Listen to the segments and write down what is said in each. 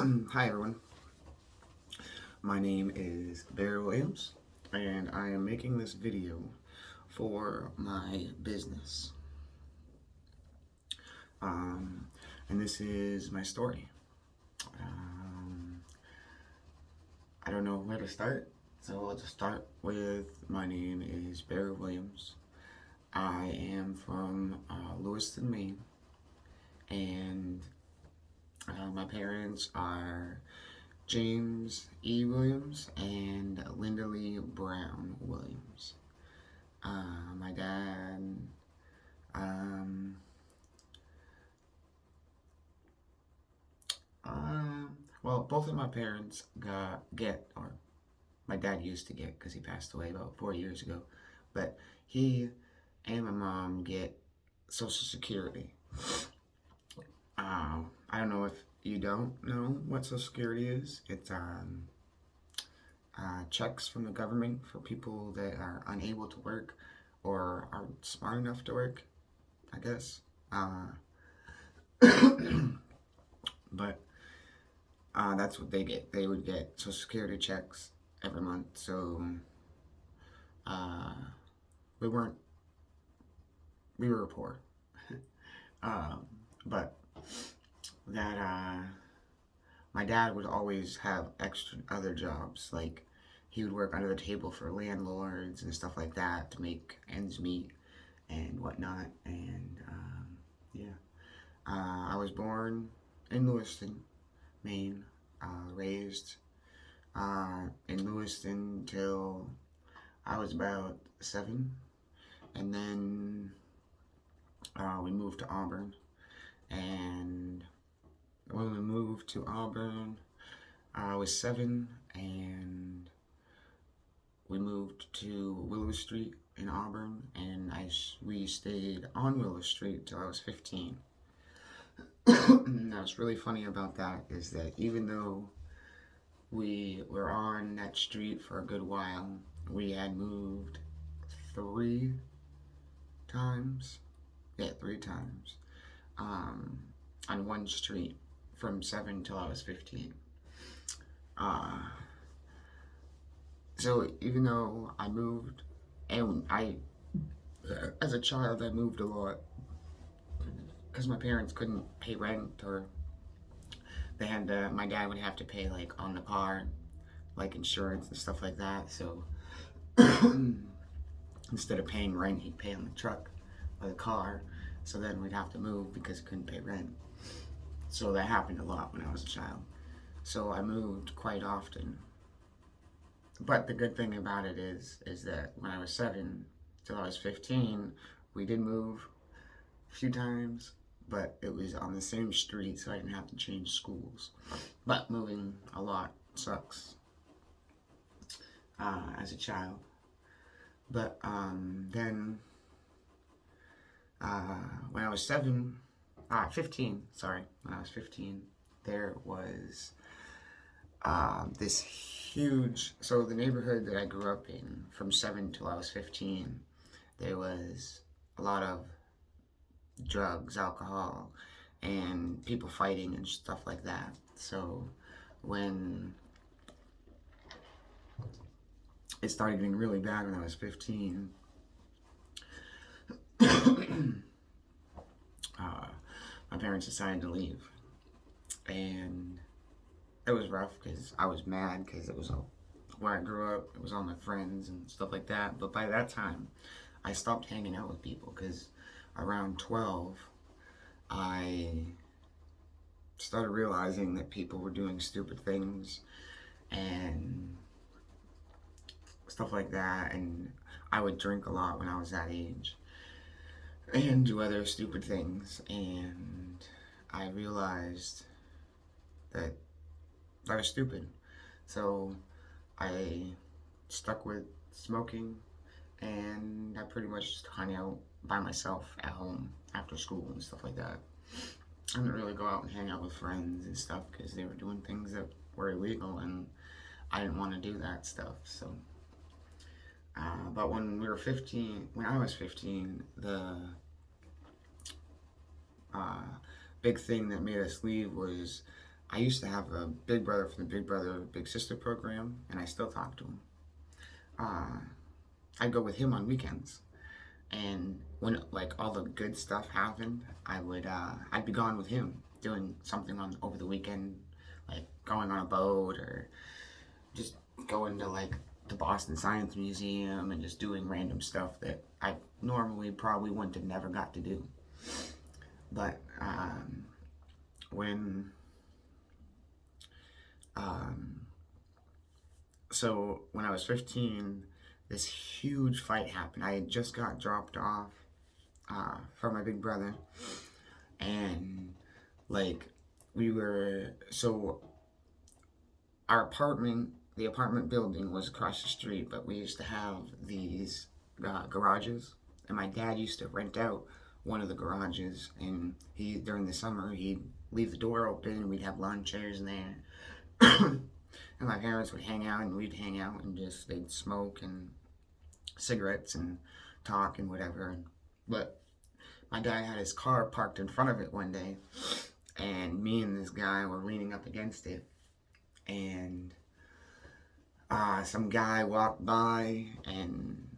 Hi everyone, my name is Barry Williams and I am making this video for my business. Um, and this is my story. Um, I don't know where to start, so I'll just start with my name is Barry Williams. I am from Lewiston, Maine, and my parents are James E. Williams and Linda Lee Brown Williams. My dad, um, well, both of my parents or my dad used to get, because he passed away about 4 years ago, but he and my mom get Social Security. I don't know if you don't know what Social Security is. It's checks from the government for people that are unable to work or aren't smart enough to work, I guess. But that's what they get. They would get Social Security checks every month. So uh, we weren't, we were poor. um, but that my dad would always have extra other jobs. Like he would work under the table for landlords and stuff like that to make ends meet and whatnot. And yeah, I was born in Lewiston, Maine, raised in Lewiston till I was about 7, and then we moved to Auburn. And when we moved to Auburn, I was 7, and we moved to Willow Street in Auburn, and we stayed on Willow Street till I was 15. Now, what's really funny about that is that even though we were on that street for a good while, we had moved 3 times. Yeah, 3 times. On one street from 7 till I was 15. Uh, so even though I moved, and as a child, I moved a lot because my parents couldn't pay rent, or my dad would have to pay like on the car, like insurance and stuff like that. So instead of paying rent, he'd pay on the truck or the car. So then we'd have to move because he couldn't pay rent. So that happened a lot when I was a child. So I moved quite often. But the good thing about it is that when I was 7 till I was 15, we did move a few times, but it was on the same street, so I didn't have to change schools. But moving a lot sucks as a child. But then when I was 15, sorry, when I was 15, there was this huge, so the neighborhood that I grew up in from 7 till I was 15, there was a lot of drugs, alcohol, and people fighting and stuff like that. So when it started getting really bad when I was 15, my parents decided to leave. And it was rough because I was mad because it was where I grew up. It was all my friends and stuff like that. But by that time, I stopped hanging out with people because around 12, I started realizing that people were doing stupid things and stuff like that. And I would drink a lot when I was that age and do other stupid things. And I realized that I was stupid. So I stuck with smoking, and I pretty much just hung out by myself at home after school and stuff like that. I didn't really go out and hang out with friends and stuff because they were doing things that were illegal, and I didn't want to do that stuff. So, but when I was 15, the big thing that made us leave was I used to have a big brother from the Big Brother Big Sister program, and I still talk to him. Uh, I'd go with him on weekends, and when like all the good stuff happened, I'd be gone with him doing something on over the weekend, like going on a boat or just going to like the Boston Science Museum and just doing random stuff that I normally probably wouldn't have never got to do. But when um, so when I was 15, this huge fight happened. I had just got dropped off from my big brother, and like we were so our apartment, the apartment building was across the street, but we used to have these garages, and my dad used to rent out one of the garages, and he during the summer he'd leave the door open, and we'd have lawn chairs in there, and my parents would hang out, and we'd hang out, and just they'd smoke and cigarettes and talk and whatever. But my dad had his car parked in front of it one day, and me and this guy were leaning up against it, and some guy walked by, and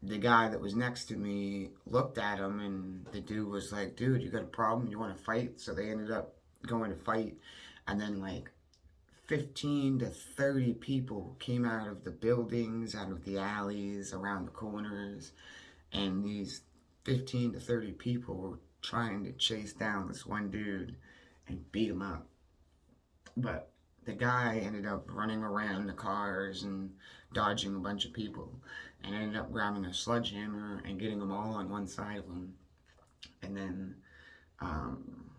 the guy that was next to me looked at him, and the dude was like, "Dude, you got a problem? You want to fight?" So they ended up going to fight, and then like 15 to 30 people came out of the buildings, out of the alleys, around the corners, and these 15 to 30 people were trying to chase down this one dude and beat him up. But the guy ended up running around the cars and dodging a bunch of people, and ended up grabbing a sledgehammer and getting them all on one side of him, and then um,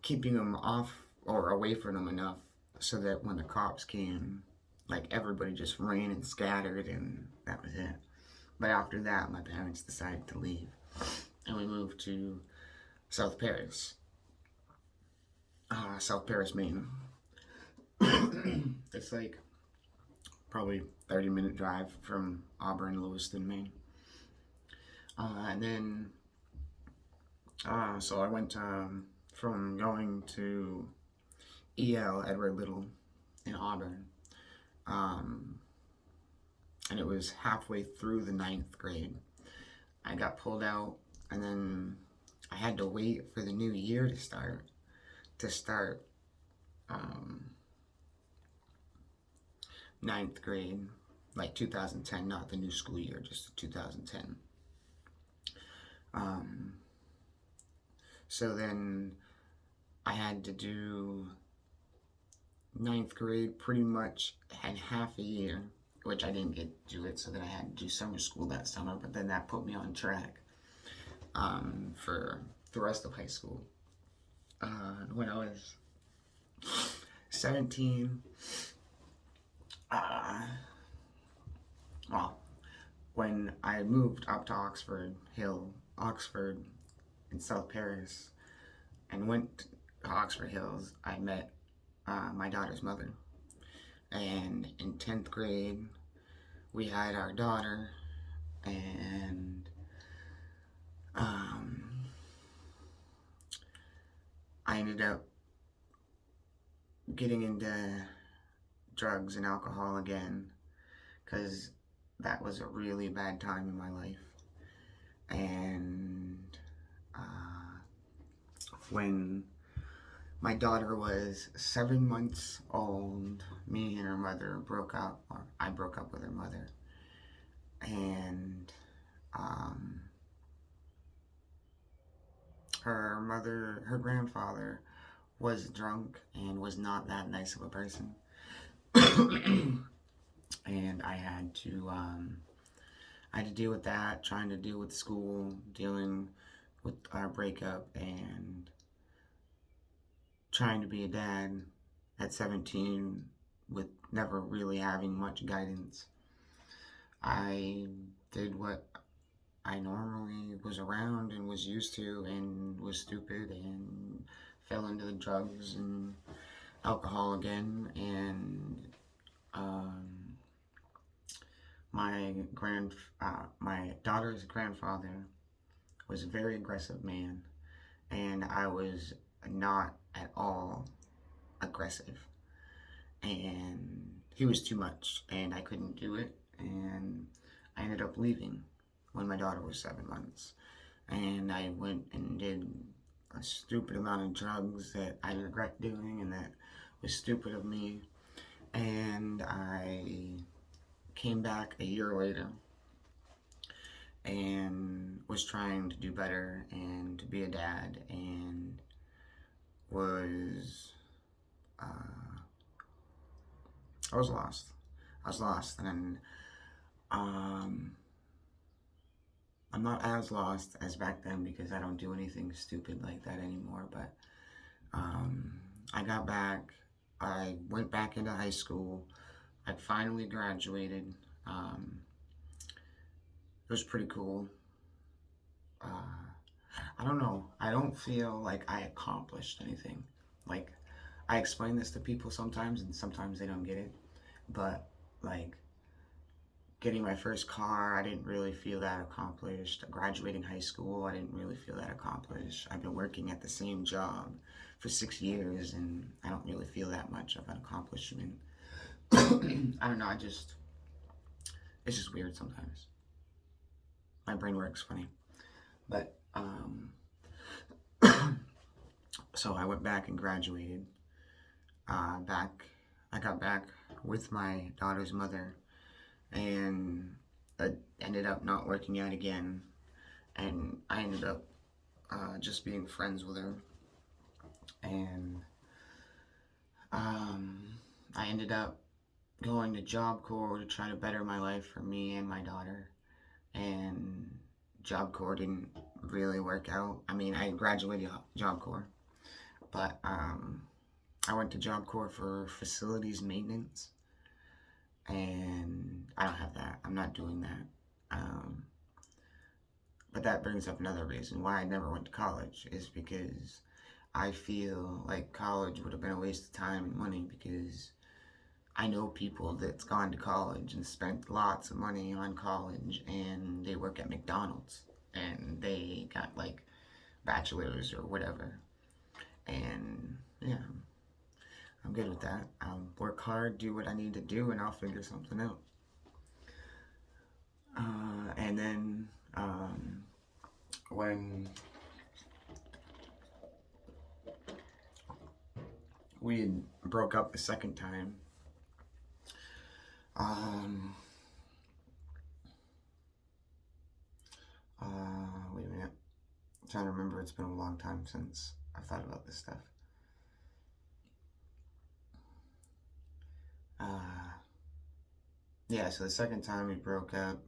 keeping them off or away from them enough so that when the cops came, like everybody just ran and scattered, and that was it. But after that, my parents decided to leave, and we moved to South Paris, Maine. It's like probably 30-minute drive from Auburn, Lewiston, Maine. And then, so I went from going to EL, Edward Little, in Auburn, and it was halfway through the 9th grade. I got pulled out, and then I had to wait for the new year to start um, 9th grade, like 2010, not the new school year, just 2010. So then I had to do 9th grade pretty much in half a year, which I didn't get to do it, so then I had to do summer school that summer, but then that put me on track for the rest of high school. When I was 17, well, when I moved up to Oxford in South Paris, and went to Oxford Hills, I met my daughter's mother. And in 10th grade, we had our daughter, and I ended up getting into drugs and alcohol again, because that was a really bad time in my life. And when my daughter was 7 months old, me and her mother broke up, or I broke up with her mother. And her grandfather was drunk and was not that nice of a person. And I had to deal with that, trying to deal with school, dealing with our breakup, and trying to be a dad at 17 with never really having much guidance. I did what I normally was around and was used to, and was stupid, and fell into the drugs and alcohol again. And my daughter's grandfather was a very aggressive man, and I was not at all aggressive. And he was too much, and I couldn't do it. And I ended up leaving when my daughter was 7 months. And I went and did a stupid amount of drugs that I regret doing and that was stupid of me. And I came back a year later and was trying to do better and to be a dad, and was uh, I was lost. I was lost, and um, I'm not as lost as back then because I don't do anything stupid like that anymore. But um, I got back. I went back into high school. I finally graduated. It was pretty cool. Uh, I don't know. I don't feel like I accomplished anything. Like, I explain this to people sometimes, and sometimes they don't get it. But, like, getting my first car, I didn't really feel that accomplished. Graduating high school, I didn't really feel that accomplished. I've been working at the same job for 6 years, and I don't really feel that much of an accomplishment. I don't know. It's just weird sometimes. My brain works funny. But, so I went back and graduated. Back, I got back with my daughter's mother, and I ended up not working out again, and I ended up just being friends with her, and um, I ended up going to Job Corps to try to better my life for me and my daughter, and Job Corps didn't really work out. I mean, I graduated Job Corps, but I went to Job Corps for facilities maintenance, and I don't have that. I'm not doing that. Um, but that brings up another reason why I never went to college, is because I feel like college would have been a waste of time and money, because I know people that's gone to college and spent lots of money on college, and they work at McDonald's and they got like bachelors or whatever. And yeah, I'm good with that. Work hard, do what I need to do, and I'll figure something out. And then when we broke up the second time, um, wait a minute, I'm trying to remember. It's been a long time since I've thought about this stuff. Yeah, so the second time we broke up,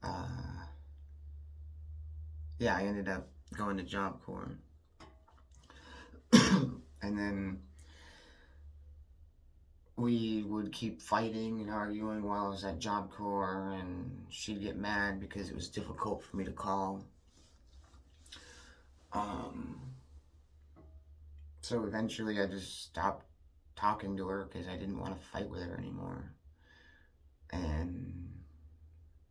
uh, yeah, I ended up going to Job Corps. And then we would keep fighting and arguing while I was at Job Corps, and she'd get mad because it was difficult for me to call. Um, so eventually I just stopped talking to her because I didn't want to fight with her anymore. And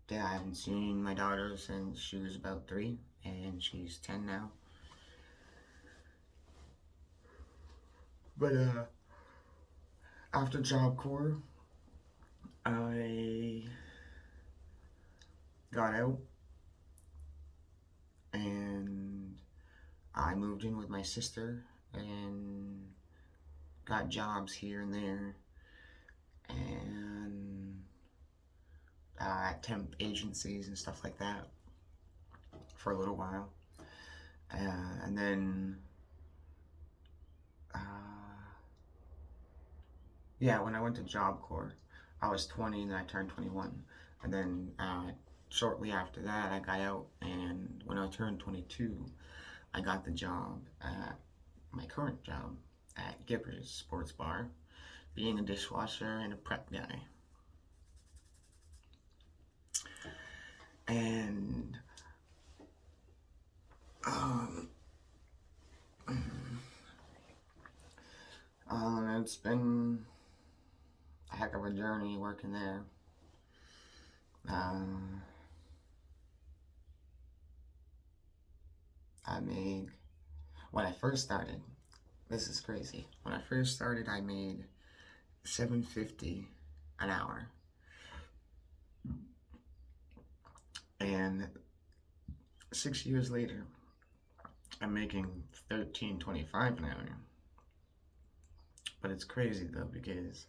yeah, I haven't seen my daughter since she was about 3, and she's 10 now. But after Job Corps, I got out and I moved in with my sister and got jobs here and there, and at temp agencies and stuff like that for a little while. And then, uh, yeah, when I went to Job Corps, I was 20 and then I turned 21. And then shortly after that, I got out, and when I turned 22, I got the job at my current job at Gipper's Sports Bar, being a dishwasher and a prep guy. And um, it's been a heck of a journey working there. Um, I make When I first started, this is crazy. When I first started, I made $7.50 an hour, and 6 years later, I'm making $13.25 an hour. But it's crazy though because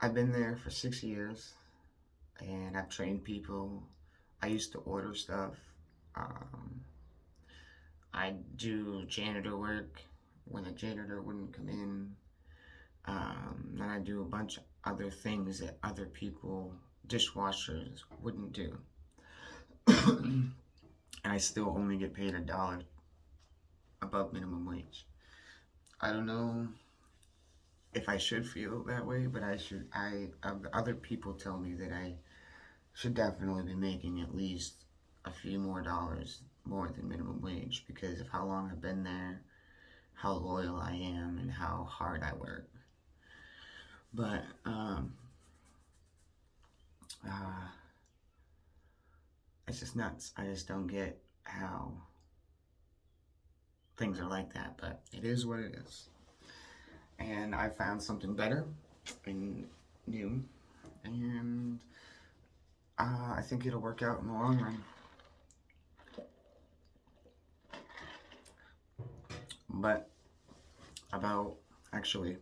I've been there for 6 years, and I've trained people. I used to order stuff. Um, I do janitor work when the janitor wouldn't come in. Then I do a bunch of other things that other people, dishwashers, wouldn't do. And I still only get paid $1 above minimum wage. I don't know if I should feel that way, but I should. Other people tell me that I should definitely be making at least a few more dollars more than minimum wage because of how long I've been there, how loyal I am, and how hard I work. But uh, it's just nuts. I just don't get how things are like that, but it is what it is. And I found something better and new, and I think it'll work out in the long run. But about actually,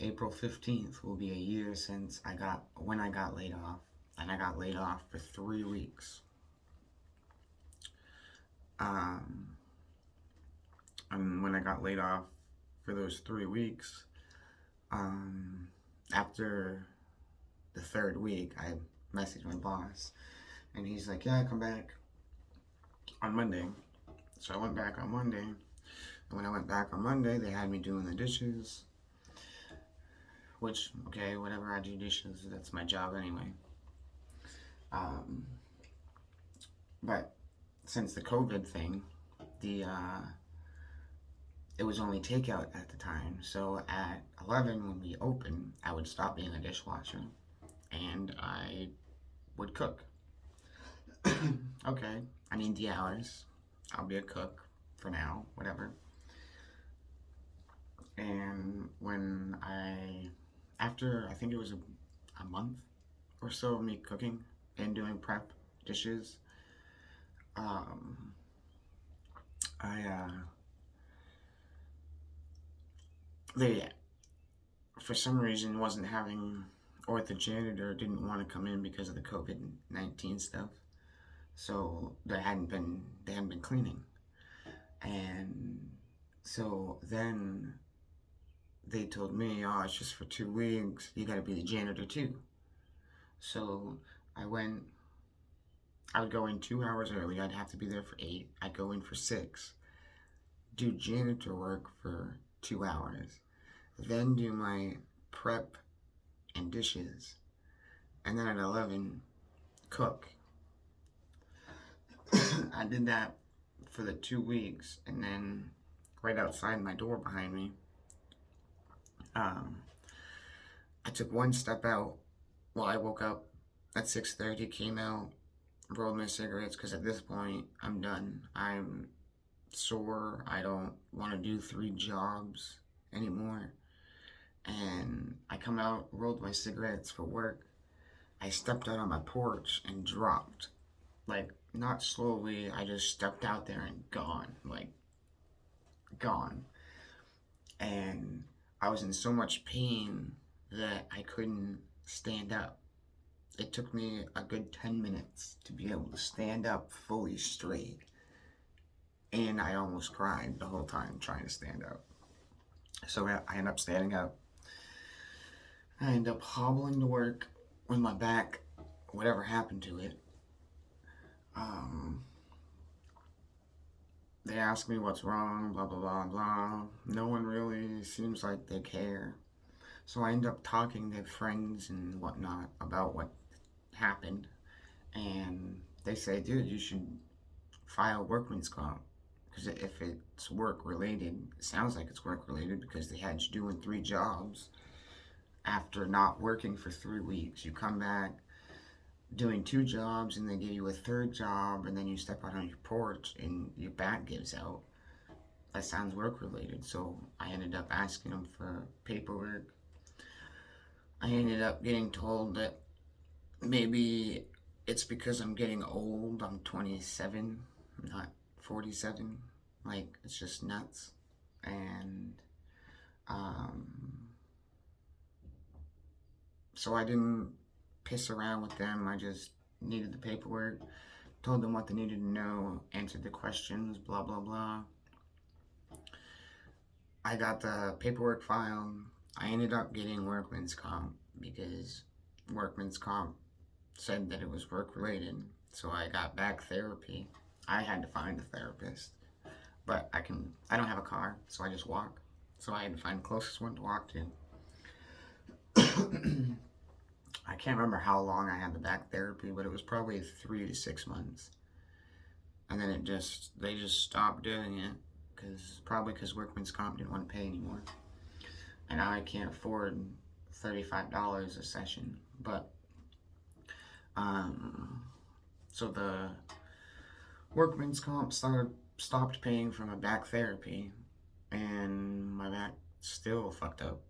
April 15th will be a year since I got laid off, and I got laid off for 3 weeks. Um, and when I got laid off for those 3 weeks, um, after the third week, I messaged my boss, and he's like, "Yeah, come back on Monday." So I went back on Monday, and when I went back on Monday, they had me doing the dishes, which, okay, whatever, I do dishes, that's my job anyway. Um, but since the COVID thing, the it was only takeout at the time. So at 11 when we opened, I would stop being a dishwasher and I would cook. Okay, I need the hours. I'll be a cook for now, whatever. And after I think it was a month or so of me cooking and doing prep dishes, um, I, they, for some reason, wasn't having, or the janitor didn't want to come in because of the COVID-19 stuff. So they hadn't been cleaning. And so then they told me, "Oh, it's just for 2 weeks. You got to be the janitor too." So I went. I would go in 2 hours early. I'd have to be there for 8. I'd go in for 6. Do janitor work for 2 hours. Then do my prep and dishes. And then at 11, cook. I did that for the 2 weeks. And then right outside my door behind me, um, I took one step out. Well, I woke up at 6:30, came out, rolled my cigarettes because at this point I'm done. I'm sore. I don't want to do 3 jobs anymore. And I come out, rolled my cigarettes for work. I stepped out on my porch and dropped. Like, not slowly, I just stepped out there and gone. Like, gone. And I was in so much pain that I couldn't stand up. It took me a good 10 minutes to be able to stand up fully straight. And I almost cried the whole time trying to stand up. So I end up standing up. I end up hobbling to work with my back, whatever happened to it. Um, they ask me what's wrong, blah, blah, blah, blah. No one really seems like they care. So I end up talking to friends and whatnot about what happened. And they say, "Dude, you should file workman's comp." Because if it's work related, it sounds like it's work related because they had you doing 3 jobs after not working for 3 weeks. You come back, doing two jobs and they give you a third job and then you step out on your porch and your back gives out. That sounds work related. So I ended up asking them for paperwork. I ended up getting told that maybe it's because I'm getting old. I'm 27, not 47. Like, it's just nuts. And um, so I didn't piss around with them. I just needed the paperwork, told them what they needed to know, answered the questions, blah, blah, blah. I got the paperwork filed. I ended up getting workman's comp because workman's comp said that it was work related. So I got back therapy. I had to find a therapist, but I don't have a car, so I just walk. So I had to find the closest one to walk to. I can't remember how long I had the back therapy, but it was probably 3 to 6 months. And then they just stopped doing it because workman's comp didn't want to pay anymore. And I can't afford $35 a session. But so the workman's comp stopped paying for my back therapy, and my back still fucked up.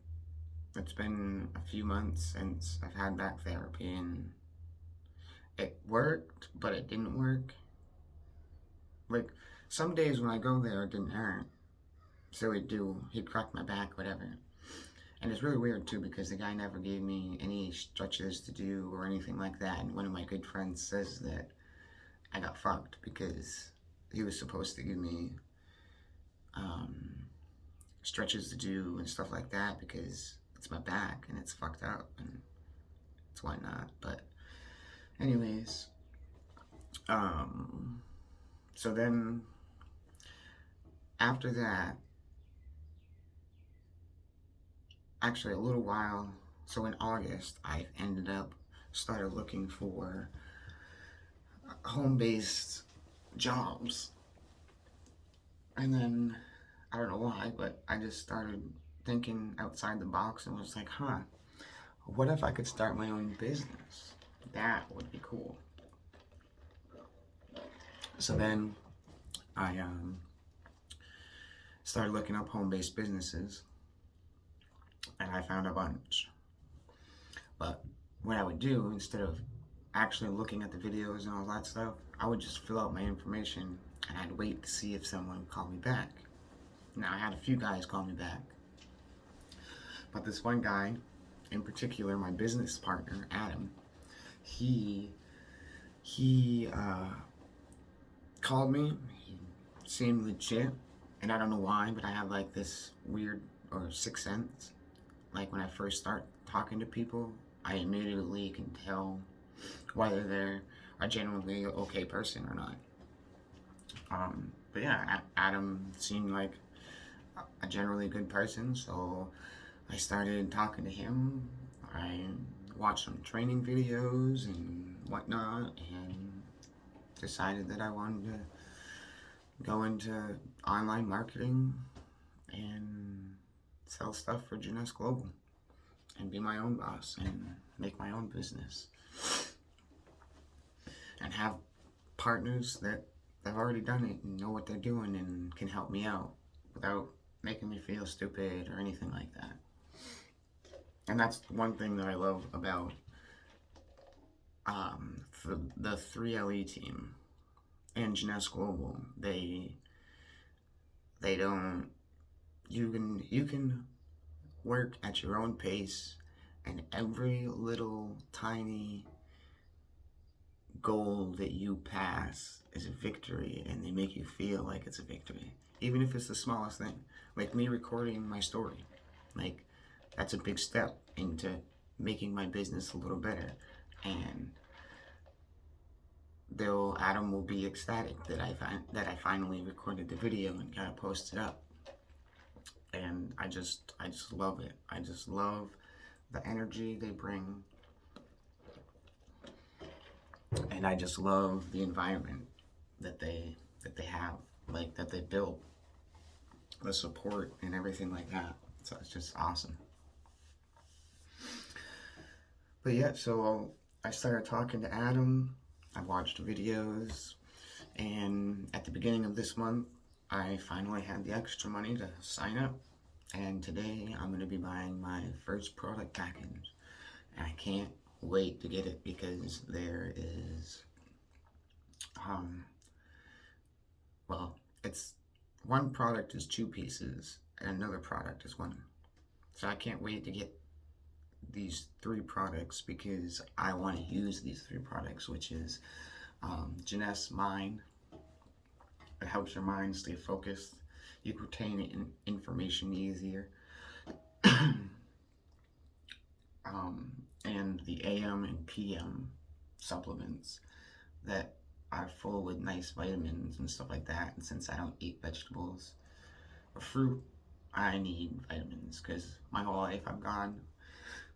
It's been a few months since I've had back therapy, and it worked, but it didn't work. Like, some days when I go there, it didn't hurt. So he'd crack my back, whatever. And it's really weird too because the guy never gave me any stretches to do or anything like that. And one of my good friends says that I got fucked because he was supposed to give me stretches to do and stuff like that because it's my back and it's fucked up and it's why not. But anyways, so then after that, actually a little while, so in August, I ended up started looking for home-based jobs. And then, I don't know why, but I just started thinking outside the box and was like, what if I could start my own business? That would be cool. So then I started looking up home-based businesses, and I found a bunch. But what I would do, instead of actually looking at the videos and all that stuff, I would just fill out my information and I'd wait to see if someone would call me back. Now, I had a few guys call me back, but this one guy in particular, my business partner, Adam, he called me. He seemed legit, and I don't know why, but I have like this weird or sixth sense. Like, when I first start talking to people, I immediately can tell whether they're a genuinely okay person or not. But yeah, Adam seemed like a generally good person, so I started talking to him. I watched some training videos and whatnot, and decided that I wanted to go into online marketing and sell stuff for Jeunesse Global and be my own boss and make my own business and have partners that have already done it and know what they're doing and can help me out without making me feel stupid or anything like that. And that's one thing that I love about the 3LE team and Jeunesse Global. They don't, you can work at your own pace, and every little tiny goal that you pass is a victory, and they make you feel like it's a victory, even if it's the smallest thing. Like me recording my story, like, that's a big step into making my business a little better. And Adam will be ecstatic that I finally recorded the video and got it posted up. And I just love it. I just love the energy they bring, and I just love the environment that they have, like, that they built, the support and everything like that. So it's just awesome. But yeah, so I started talking to Adam. I watched videos, and at the beginning of this month, I finally had the extra money to sign up. And today, I'm going to be buying my first product package. And I can't wait to get it because there is, um, well, it's one product is 2 pieces, and another product is one. So I can't wait to get these 3 products because I want to use these 3 products, which is Jeunesse Mind. It helps your mind stay focused. You retain information easier. And the AM and PM supplements that are full with nice vitamins and stuff like that. And since I don't eat vegetables or fruit, I need vitamins because my whole life I've gone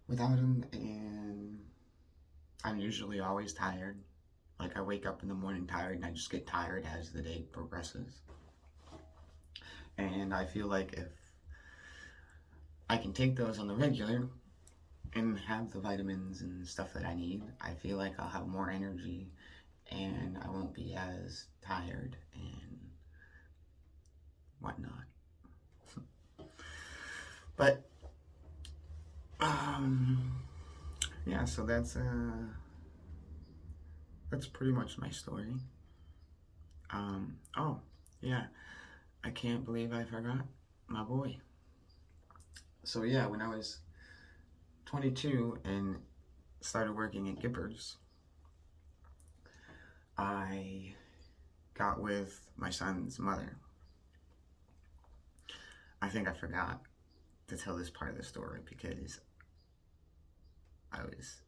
without them, and I'm usually always tired. Like I wake up in the morning tired and I just get tired as the day progresses. And I feel like if I can take those on the regular and have the vitamins and stuff that I need, I feel like I'll have more energy and I won't be as tired and whatnot. But yeah, so that's pretty much my story. Oh yeah, I can't believe I forgot my boy. So yeah, when I was 22 and started working at Gippers, I got with my son's mother. I think I forgot to tell this part of the story because I was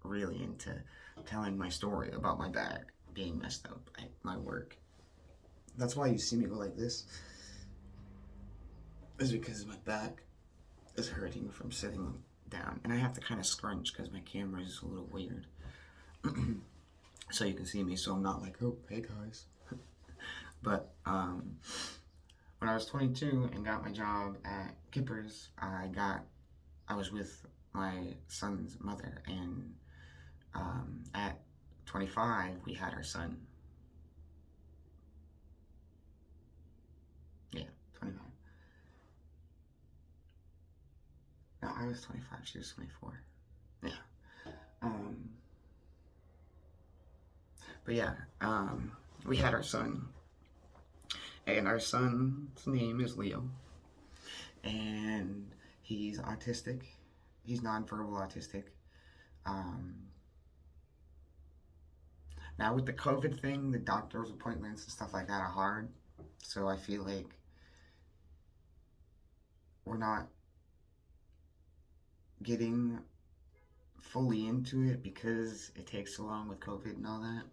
really into telling my story about my back being messed up at my work. That's why you see me go like this, is because my back is hurting from sitting down. And I have to kind of scrunch because my camera is a little weird. So you can see me, so I'm not like, oh, hey guys. But when I was 22 and got my job at Kippers, I was with my son's mother, and at 25 we had our son. Yeah, 25. No, I was 25. She was 24. Yeah. But yeah, we had our son, and our son's name is Leo, and he's autistic. He's nonverbal autistic. Um, Now with the COVID thing, the doctor's appointments and stuff like that are hard. So I feel like we're not getting fully into it because it takes so long with COVID and all that.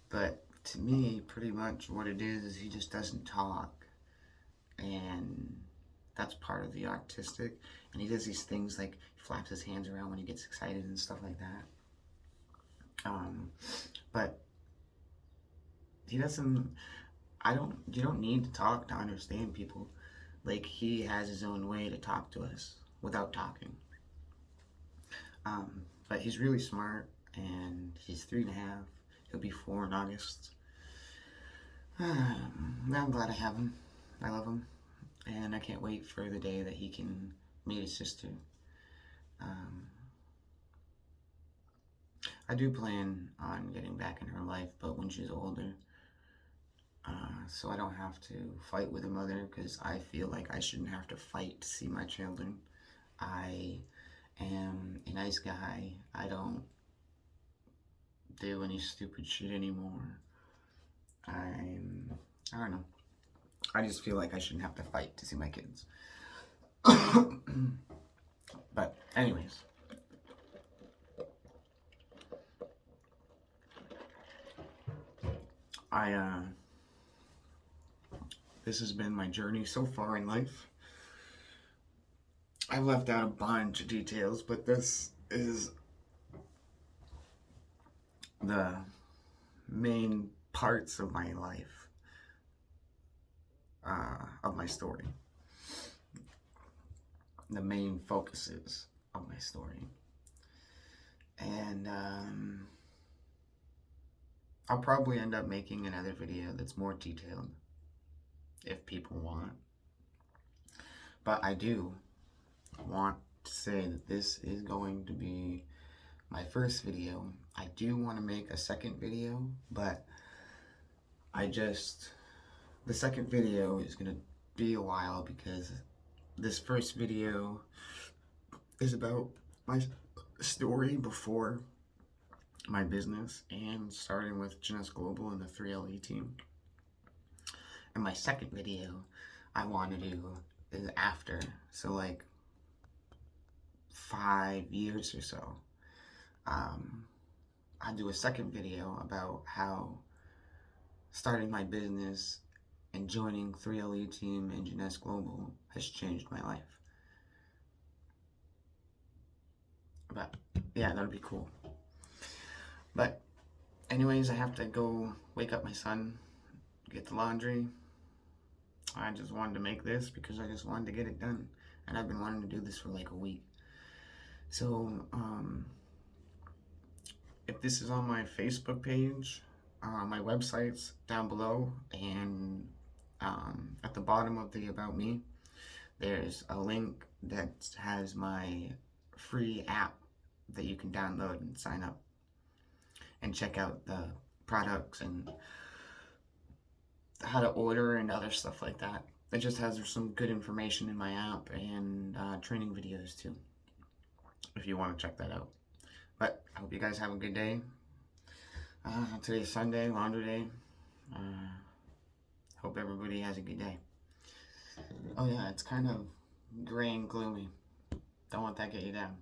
But to me, pretty much what it is he just doesn't talk. And that's part of the autistic. And he does these things like he flaps his hands around when he gets excited and stuff like that. But he doesn't, you don't need to talk to understand people. Like, he has his own way to talk to us without talking. But he's really smart, and he's 3.5. He'll be 4 in August. I'm glad I have him. I love him. And I can't wait for the day that he can meet his sister. I do plan on getting back in her life, but when she's older. So I don't have to fight with a mother, because I feel like I shouldn't have to fight to see my children. I am a nice guy. I don't do any stupid shit anymore. I don't know. I just feel like I shouldn't have to fight to see my kids. But anyways, this has been my journey so far in life. I've left out a bunch of details, but this is the main parts of my life, of my story. The main focuses of my story. And I'll probably end up making another video that's more detailed if people want. But I do want to say that this is going to be my first video. I do want to make a second video, but the second video is going to be a while because this first video is about my story before my business and starting with Jeunesse Global and the 3LE team. And my second video I want to do is after, so like 5 years or so. I'll do a second video about how starting my business and joining 3LE team and Jeunesse Global has changed my life. But yeah, that'll be cool. But anyways, I have to go wake up my son, get the laundry. I just wanted to make this because I just wanted to get it done. And I've been wanting to do this for like a week. So, if this is on my Facebook page, my website's down below, and at the bottom of the About Me, there's a link that has my free app that you can download and sign up and check out the products and how to order and other stuff like that. It just has some good information in my app and training videos too, if you want to check that out. But I hope you guys have a good day. Today's Sunday, laundry day. Hope everybody has a good day. Oh yeah, it's kind of gray and gloomy. Don't want that to get you down.